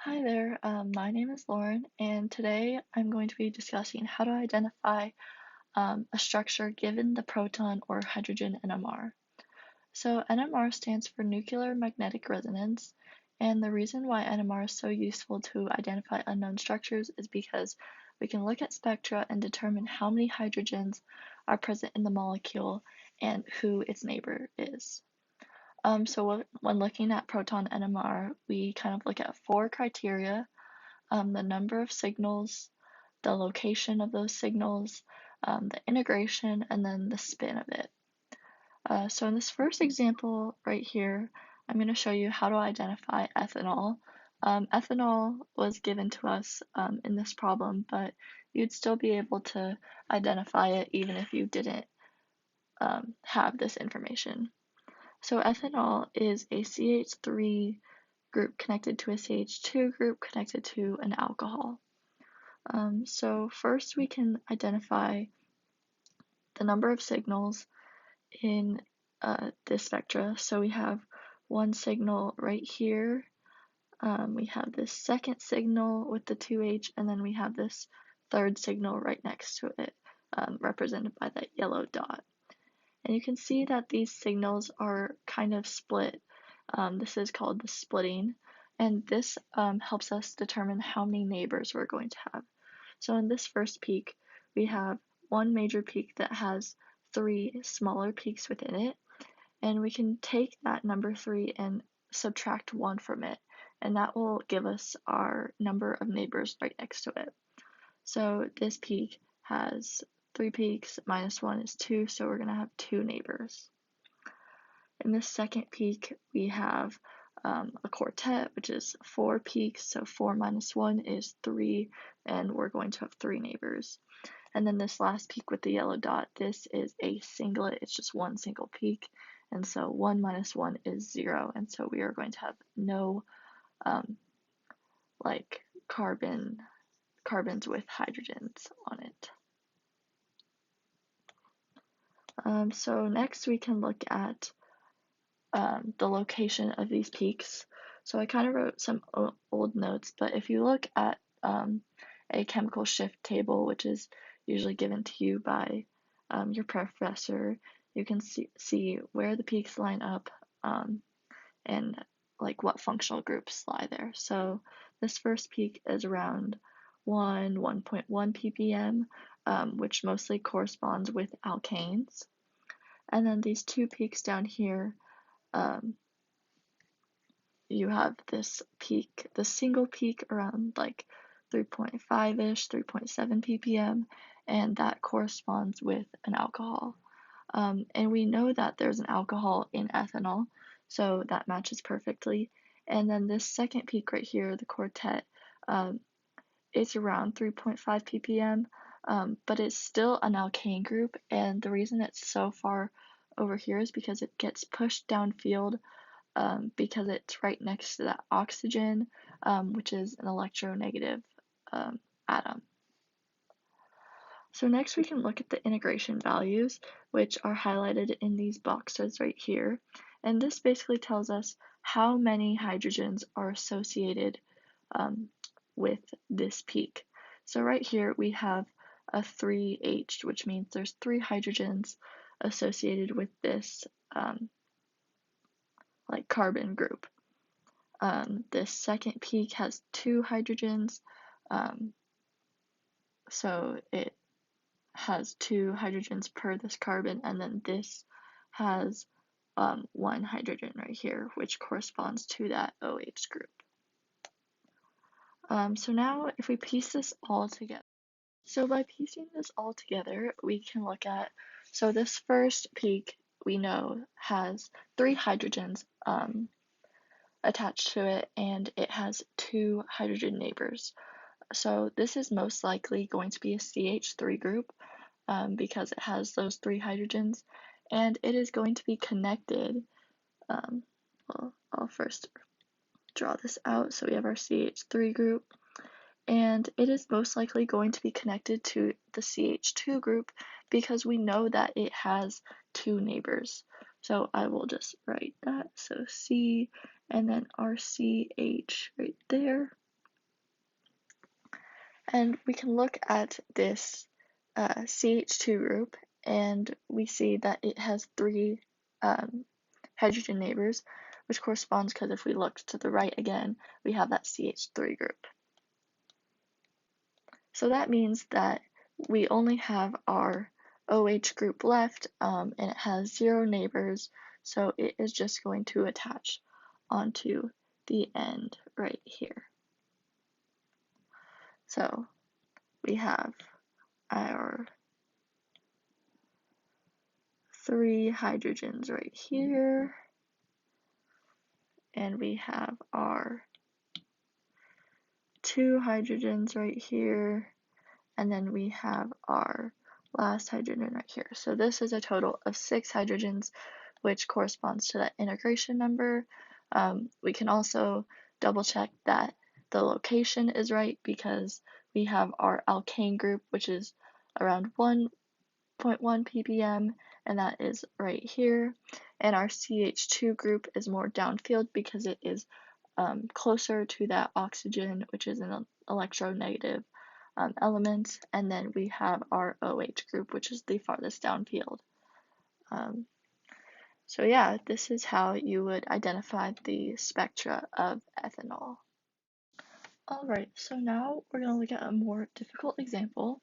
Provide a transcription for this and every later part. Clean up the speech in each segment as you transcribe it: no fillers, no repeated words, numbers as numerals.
Hi there, my name is Lauren, and today I'm going to be discussing how to identify a structure given the proton or hydrogen NMR. So NMR stands for nuclear magnetic resonance, and the reason why NMR is so useful to identify unknown structures is because we can look at spectra and determine how many hydrogens are present in the molecule and who its neighbor is. So when looking at proton NMR, we kind of look at four criteria: the number of signals, the location of those signals, the integration, and then the spin of it. So in this first example right here, I'm going to show you how to identify ethanol. Ethanol was given to us in this problem, but you'd still be able to identify it even if you didn't have this information. So ethanol is a CH3 group connected to a CH2 group connected to an alcohol. So first we can identify the number of signals in this spectra. So we have one signal right here. We have this second signal with the 2H, and then we have this third signal right next to it, represented by that yellow dot. And you can see that these signals are kind of split. This is called the splitting, and this helps us determine how many neighbors we're going to have. So in this first peak, we have one major peak that has three smaller peaks within it, and we can take that number 3 and subtract 1 from it, and that will give us our number of neighbors right next to it. So this peak has 3 peaks, minus 1 is 2, so we're going to have 2 neighbors. In this second peak, we have a quartet, which is 4 peaks, so 4 minus 1 is 3, and we're going to have 3 neighbors. And then this last peak with the yellow dot, this is a singlet, it's just one single peak, and so 1 minus 1 is 0, and so we are going to have no like carbons with hydrogens on it. So next we can look at the location of these peaks. So I kind of wrote some old notes, but if you look at a chemical shift table, which is usually given to you by your professor, you can see where the peaks line up and like what functional groups lie there. So this first peak is around 1.1 ppm, which mostly corresponds with alkanes. And then these two peaks down here, you have this peak, the single peak around like 3.5-ish, 3.7 ppm, and that corresponds with an alcohol. And we know that there's an alcohol in ethanol, so that matches perfectly. And then this second peak right here, the quartet, it's around 3.5 ppm, but it's still an alkane group, and the reason it's so far over here is because it gets pushed downfield because it's right next to that oxygen, which is an electronegative atom. So next we can look at the integration values, which are highlighted in these boxes right here. And this basically tells us how many hydrogens are associated with this peak. So right here we have a 3H, which means there's 3 hydrogens associated with this like carbon group. This second peak has 2 hydrogens, so it has 2 hydrogens per this carbon, and then this has 1 hydrogen right here, which corresponds to that OH group. So now if we piece this all together, so by piecing this all together, we can look at, so this first peak we know has 3 hydrogens attached to it, and it has 2 hydrogen neighbors. So this is most likely going to be a CH3 group because it has those 3 hydrogens, and it is going to be connected. Well, I'll first draw this out. So we have our CH3 group, and it is most likely going to be connected to the CH2 group because we know that it has 2 neighbors. So I will just write that. So C and then our CH right there. And we can look at this CH2 group, and we see that it has three um, hydrogen neighbors, which corresponds because if we look to the right again, we have that CH3 group. So that means that we only have our OH group left, and it has 0 neighbors, so it is just going to attach onto the end right here. So we have our 3 hydrogens right here, and we have our 2 hydrogens right here, and then we have our last hydrogen right here. So this is a total of 6 hydrogens, which corresponds to that integration number. We can also double check that the location is right because we have our alkane group, which is around 1.1 ppm, and that is right here. And our CH2 group is more downfield because it is closer to that oxygen, which is an electronegative element. And then we have our OH group, which is the farthest downfield. So yeah, this is how you would identify the spectra of ethanol. Alright, so now we're going to look at a more difficult example.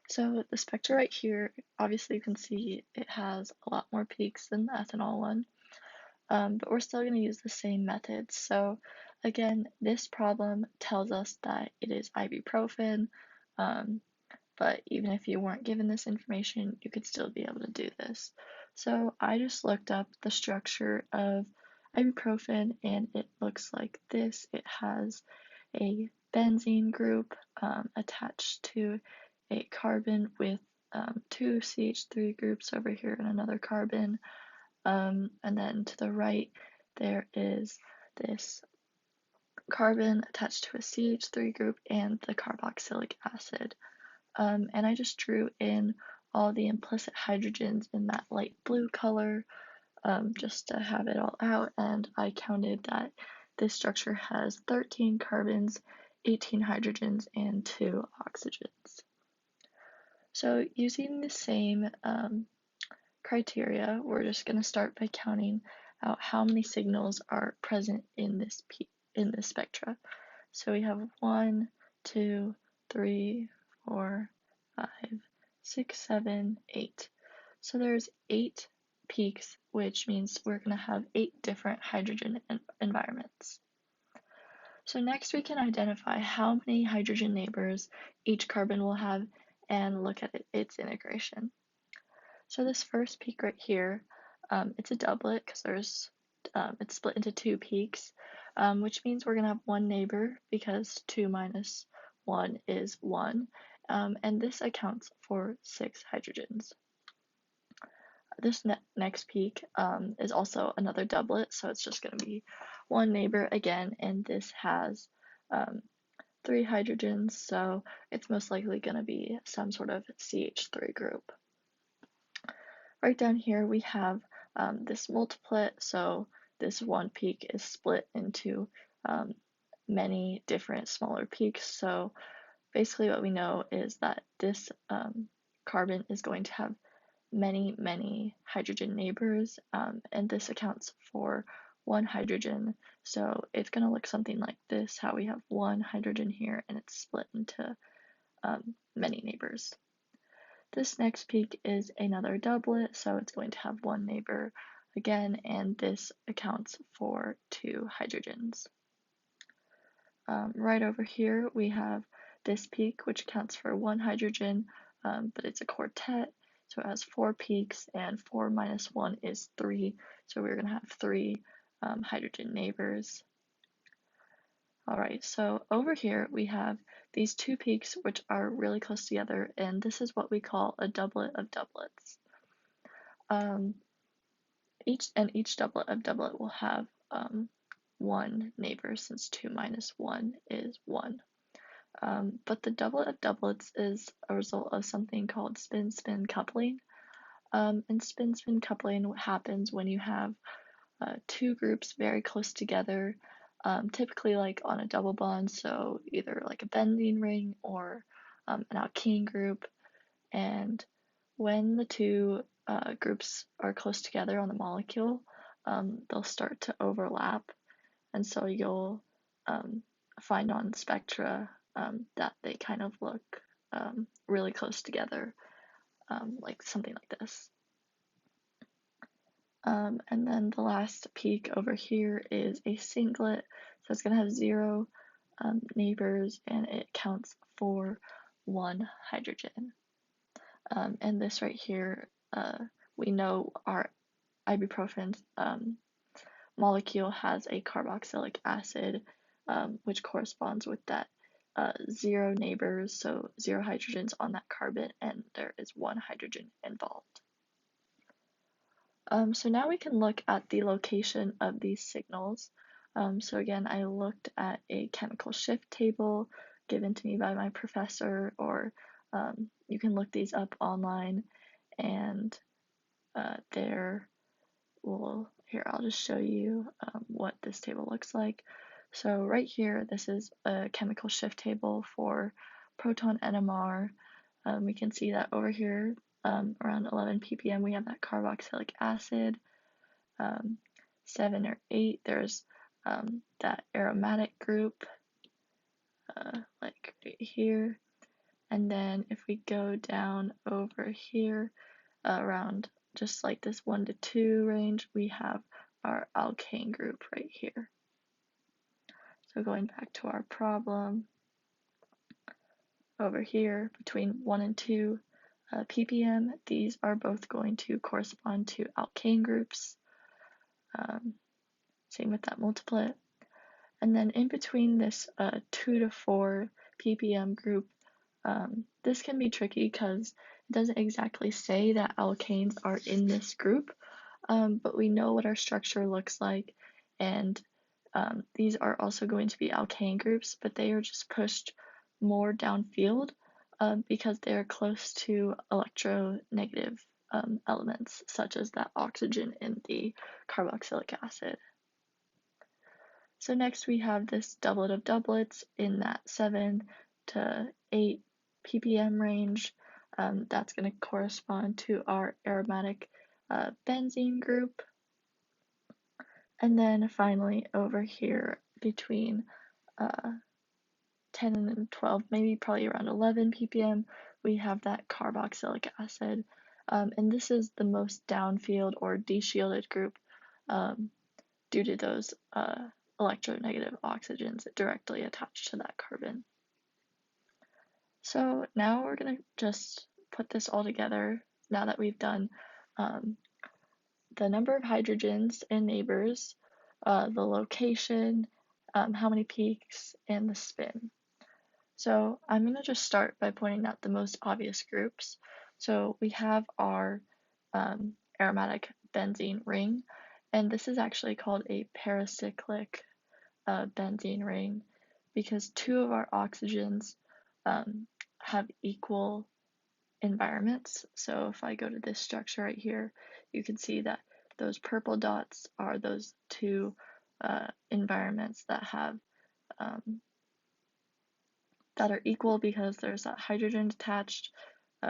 So the spectra right here, obviously you can see it has a lot more peaks than the ethanol one, but we're still going to use the same methods. So again, this problem tells us that it is ibuprofen, but even if you weren't given this information, you could still be able to do this. So I just looked up the structure of ibuprofen, and it looks like this. It has a benzene group attached to a carbon with 2 CH3 groups over here and another carbon. And then to the right, there is this carbon attached to a CH3 group and the carboxylic acid. And I just drew in all the implicit hydrogens in that light blue color just to have it all out, and I counted that this structure has 13 carbons, 18 hydrogens, and 2 oxygens. So using the same criteria, we're just going to start by counting out how many signals are present in this spectra. So we have 1, 2, 3, 4, 5, 6, 7, 8. So there's 8 peaks, which means we're going to have 8 different hydrogen environments. So next we can identify how many hydrogen neighbors each carbon will have and look at its integration. So this first peak right here, it's a doublet because it's split into 2 peaks, which means we're going to have 1 neighbor because 2 minus 1 is 1, and this accounts for 6 hydrogens. This next peak is also another doublet, so it's just going to be 1 neighbor again, and this has 3 hydrogens, so it's most likely going to be some sort of CH3 group. Right down here we have this multiplet, so this 1 peak is split into many different smaller peaks. So basically what we know is that this carbon is going to have many hydrogen neighbors, and this accounts for 1 hydrogen. So it's going to look something like this, how we have 1 hydrogen here and it's split into many neighbors. This next peak is another doublet, so it's going to have 1 neighbor again, and this accounts for 2 hydrogens. Right over here we have this peak, which accounts for 1 hydrogen, but it's a quartet, so it has 4 peaks, and 4 minus 1 is 3, so we're going to have 3 hydrogen neighbors. Alright, so over here we have these 2 peaks which are really close together, and this is what we call a doublet of doublets. Each doublet of doublet will have 1 neighbor, since 2 minus 1 is 1. But the doublet of doublets is a result of something called spin-spin coupling. And spin-spin coupling happens when you have 2 groups very close together, typically like on a double bond, so either like a benzene ring or an alkene group. And when the two groups are close together on the molecule, they'll start to overlap, and so you'll find on spectra that they kind of look really close together, like something like this. And then the last peak over here is a singlet, so it's going to have 0 neighbors, and it counts for 1 hydrogen. And this right here, we know our ibuprofen molecule has a carboxylic acid, which corresponds with that 0 neighbors, so 0 hydrogens on that carbon, and there is 1 hydrogen involved. So now we can look at the location of these signals. So again, I looked at a chemical shift table given to me by my professor, or you can look these up online, and here I'll just show you what this table looks like. So right here, this is a chemical shift table for proton NMR. We can see that over here, around 11 ppm, we have that carboxylic acid. 7 or 8, there's that aromatic group, like right here. And then if we go down over here, around just like this 1 to 2 range, we have our alkane group right here. So going back to our problem, over here between 1 and 2 ppm, these are both going to correspond to alkane groups. Same with that multiplet. And then in between this 2 to 4 ppm group, this can be tricky because it doesn't exactly say that alkanes are in this group, but we know what our structure looks like, and these are also going to be alkane groups, but they are just pushed more downfield because they are close to electronegative elements, such as that oxygen in the carboxylic acid. So next we have this doublet of doublets in that 7 to 8 ppm range. That's going to correspond to our aromatic benzene group. And then finally over here between 10 and 12, maybe probably around 11 ppm, we have that carboxylic acid. And this is the most downfield or deshielded group due to those electronegative oxygens directly attached to that carbon. So now we're going to just put this all together now that we've done the number of hydrogens and neighbors, the location, how many peaks, and the spin. So I'm going to just start by pointing out the most obvious groups. So we have our aromatic benzene ring, and this is actually called a paracyclic benzene ring because 2 of our oxygens have equal environments. So if I go to this structure right here, you can see that those purple dots are those 2 environments that have that are equal because there's that hydrogen attached,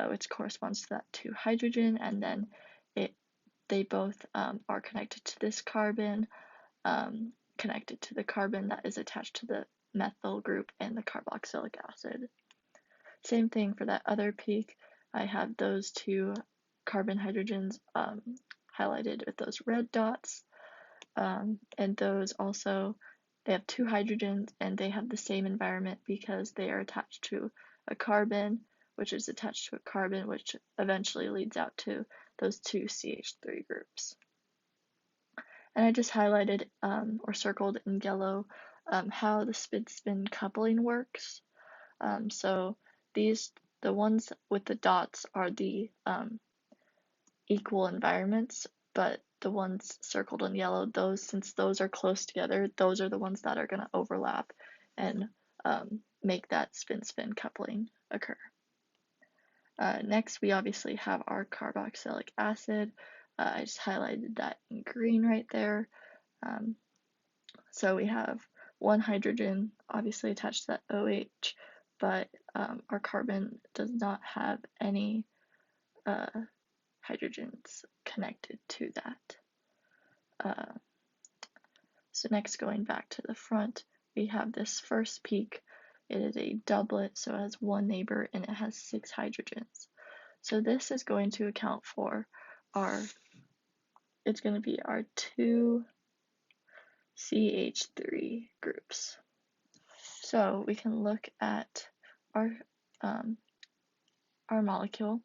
which corresponds to that 2 hydrogen, and then they both are connected to this carbon, connected to the carbon that is attached to the methyl group and the carboxylic acid. Same thing for that other peak. I have those 2 carbon hydrogens highlighted with those red dots, and those also, they have 2 hydrogens and they have the same environment because they are attached to a carbon, which is attached to a carbon, which eventually leads out to those 2 CH3 groups. And I just highlighted or circled in yellow how the spin-spin coupling works. So the ones with the dots are the equal environments, but the ones circled in yellow, since those are close together, those are the ones that are going to overlap and make that spin-spin coupling occur. Next, we obviously have our carboxylic acid. I just highlighted that in green right there. So we have one hydrogen obviously attached to that OH, but our carbon does not have any hydrogens connected to that. So next, going back to the front, we have this first peak. It is a doublet, so it has one neighbor and it has 6 hydrogens. So this is going to account for it's going to be our 2 CH3 groups. So we can look at our molecule,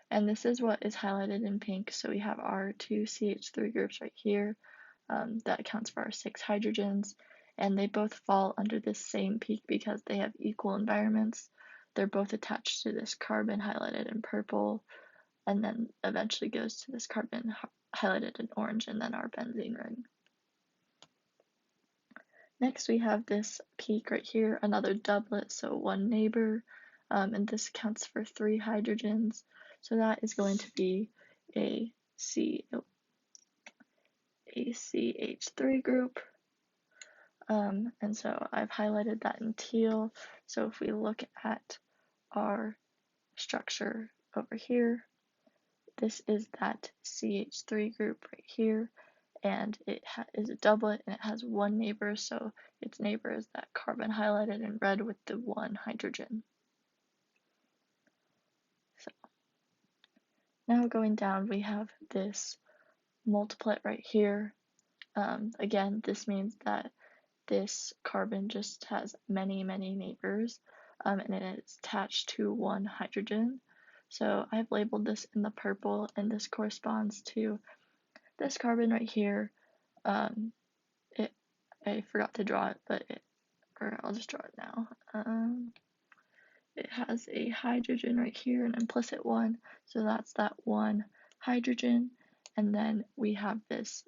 and this is what is highlighted in pink. So we have our 2 CH3 groups right here. That accounts for our 6 hydrogens, and they both fall under this same peak because they have equal environments. They're both attached to this carbon highlighted in purple, and then eventually goes to this carbon highlighted in orange, and then our benzene ring. Next, we have this peak right here, another doublet, so one neighbor, and this accounts for 3 hydrogens. So that is going to be a CH3 group. And so I've highlighted that in teal. So if we look at our structure over here, this is that CH3 group right here, and it is a doublet and it has one neighbor, so its neighbor is that carbon highlighted in red with the 1 hydrogen. So now going down, we have this multiplet right here. Again, this means that this carbon just has many neighbors, and it is attached to 1 hydrogen. So I've labeled this in the purple, and this corresponds to this carbon right here. I forgot to draw it, or I'll just draw it now. It has a hydrogen right here, an implicit one, so that's that 1 hydrogen, and then we have this,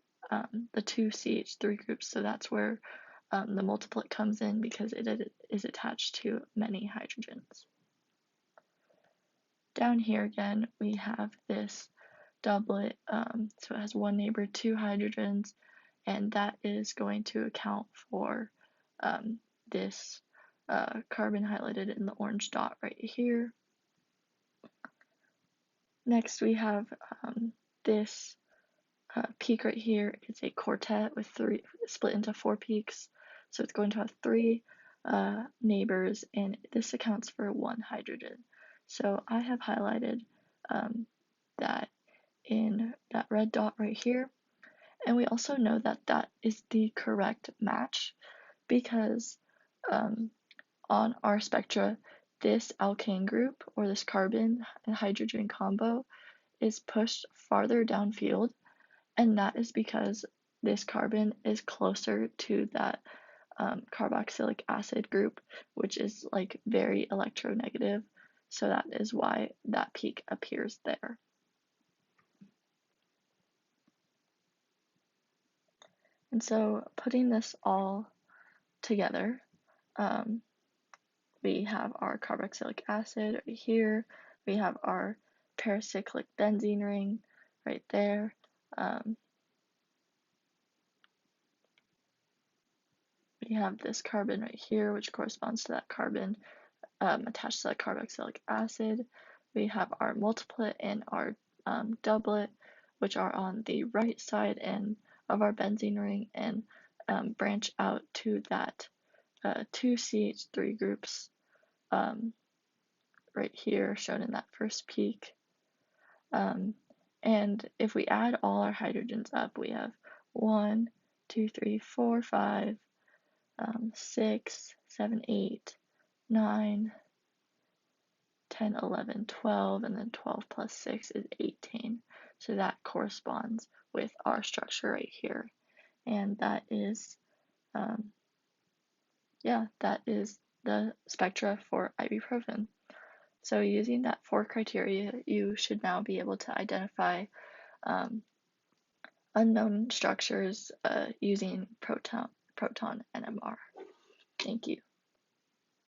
the 2 CH3 groups, so that's where the multiplet comes in because it is attached to many hydrogens. Down here again, we have this doublet, so it has 1 neighbor, 2 hydrogens, and that is going to account for this carbon highlighted in the orange dot right here. Next, we have this peak right here. It's a quartet with 3 split into 4 peaks, so it's going to have 3 neighbors, and this accounts for 1 hydrogen. So I have highlighted that in that red dot right here, and we also know that that is the correct match because on our spectra, this alkane group, or this carbon and hydrogen combo, is pushed farther downfield, and that is because this carbon is closer to that carboxylic acid group, which is like very electronegative, so that is why that peak appears there. And so putting this all together, we have our carboxylic acid right here, we have our paracyclic benzene ring right there, we have this carbon right here, which corresponds to that carbon attached to that carboxylic acid. We have our multiplet and our doublet, which are on the right side and of our benzene ring, and branch out to that 2 CH3 groups right here, shown in that first peak. And if we add all our hydrogens up, we have 1, 2, 3, 4, 5, 6, 7, 8, 9, 10, 11, 12, and then 12 plus 6 is 18. So that corresponds with our structure right here. And that is, that is the spectra for ibuprofen. So using that 4 criteria, you should now be able to identify unknown structures using Proton NMR. Thank you.